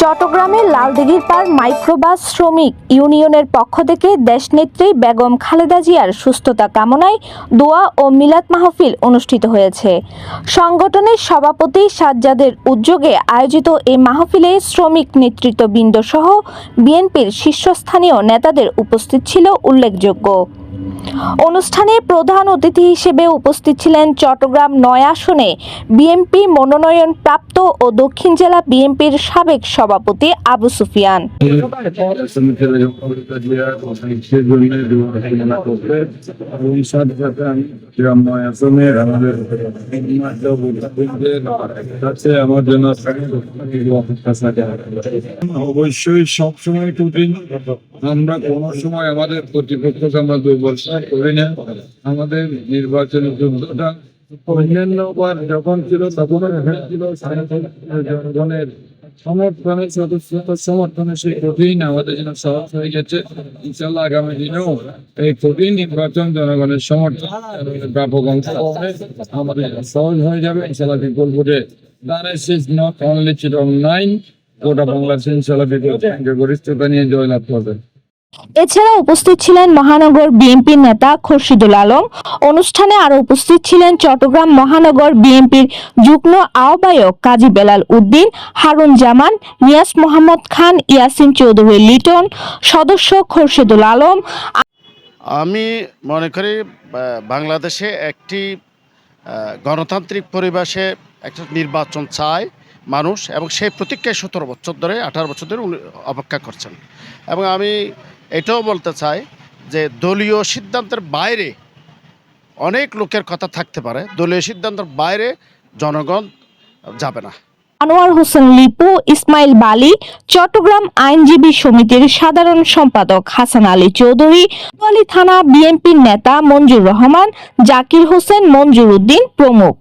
চট্টগ্রামের লালদিঘির পার মাইক্রোবাস শ্রমিক ইউনিয়নের পক্ষ থেকে দেশনেত্রী বেগম খালেদা জিয়ার সুস্থতা কামনায় দোয়া ও মিলাদ মাহফিল অনুষ্ঠিত হয়েছে। সংগঠনের সভাপতি সাজ্জাদের উদ্যোগে আয়োজিত এই মাহফিলে শ্রমিক নেতৃত্ববৃন্দ সহ বিএনপির শীর্ষস্থানীয় নেতাদের উপস্থিত ছিল উল্লেখযোগ্য। অনুষ্ঠানে প্রধান অতিথি হিসেবে উপস্থিত ছিলেন চট্টগ্রাম ৯ আসনে বিএনপি মনোনয়ন প্রাপ্ত ও দক্ষিণ জেলা বিএনপির সাবেক সভাপতি আবু সুফিয়ান। অবশ্যই সবসময় কঠিন, আমরা কোন সময় আমাদের প্রতিপক্ষকে আমরা দুর্বল করি না। আমাদের নির্বাচনী যুদ্ধটা অন্যান্যবার যখন ছিল তখন ছিল জনগণের সমর্থনে, সদস্যতার সমর্থনে সেই কঠিন আমাদের জন্য সহজ হয়ে গেছে। ইনশাল্লাহ আগামী দিনেও এই কঠিন নির্বাচন জনগণের সমর্থন ব্যাপক অংশ আমাদের সহজ হয়ে যাবে। ইনশাল্লাহ বিপুল ভোটে নট অনলি চিটং 9 গোটা বাংলাদেশ ইনশাল্লাহ বিপুল গরিষ্ঠতা নিয়ে জয়লাভ করবে। এছাড়া উপস্থিত ছিলেন মহানগর বিএনপির নেতা খোরশেদুল আলম। অনুষ্ঠানে আরো উপস্থিত ছিলেন চট্টগ্রাম মহানগর বিএনপির যুগ্ম আহ্বায়ক কাজী বেলাল উদ্দিন, হারুন জামান, নিয়াজ মোহাম্মদ খান, ইয়াসিন চৌধুরী লিটন, সদস্য খোরশেদুল আলম। আমি মনে করি বাংলাদেশে একটি গণতান্ত্রিক পরিবেশে একটা নির্বাচন চায় মানুষ, এবং সেই প্রতীক্ষায় 17 বছর ধরে 18 বছর ধরে অপেক্ষা করছেন। এবং আমি এটাও বলতে চাই যে দলীয় সিদ্ধান্তের বাইরে অনেক লোকের কথা থাকতে পারে, দলীয় সিদ্ধান্তের বাইরে জনগণ যাবে না। আনোয়ার হোসেন লিপু, ইসমাইল বালি, চট্টগ্রাম আইনজীবী সমিতির সাধারণ সম্পাদক হাসান আলী চৌধুরী, কোতোয়ালী থানা বিএনপির নেতা মঞ্জুর রহমান, জাকির হোসেন, মঞ্জুর উদ্দিন প্রমুখ।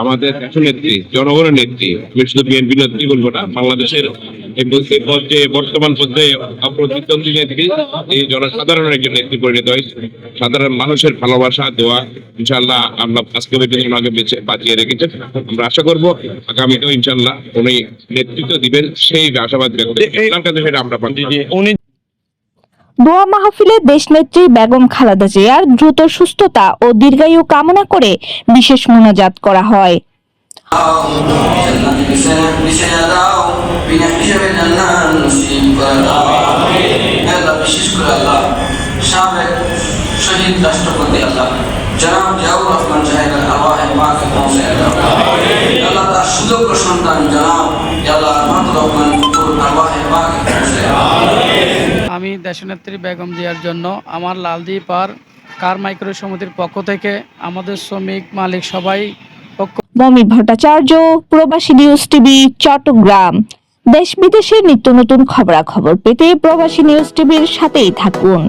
আমাদের নেত্রী, জনগণের নেত্রী, শুধু বিএনপি নেত্রী বলবো না, বাংলাদেশের বর্তমান পর্যায়ে প্রতিদ্বন্দ্বী নেত্রী, এই জনসাধারণের একজন নেত্রী পরিণত হয়েছে। সাধারণ মানুষের ভালোবাসা দেওয়া ইনশাআল্লাহ আমরা আজকে ওনাকে বেঁচে বাঁচিয়ে রেখেছেন। আমরা আশা করবো আগামীতেও ইনশাআল্লাহ উনি নেতৃত্ব দিবেন, সেই আশাবাদ ব্যক্ত আমরা পাচ্ছি। দোয়া মাহফিলে দেশনেত্রী বেগম খালেদা জিয়ার দ্রুত সুস্থতা ও দীর্ঘায়ু কামনা করে বিশেষ মোনাজাত করা হয়। শহীদ রাষ্ট্রপতি আল্লাহ জনাব জিয়াউর রহমান সাহেবের আওয়াহে পাকে পৌঁছে আল্লাহ, তার সুযোগ্য সন্তান জনাব আল্লাহ মাহমুদুর রহমান আওয়াহে পাকে পৌঁছে। আমি দেশনেত্রী বেগম জিয়ার জন্য আমার লালদিঘি পার কার মাইক্রো সমিতির পক্ষ থেকে আমাদের শ্রমিক মালিক সবাই মমি ভট্টাচার্য, প্রবাসী নিউজ টিভি, চট্টগ্রাম। দেশ বিদেশের নিত্য নতুন খবরাখবর পেতে প্রবাসী নিউজ টিভির সাথেই থাকুন।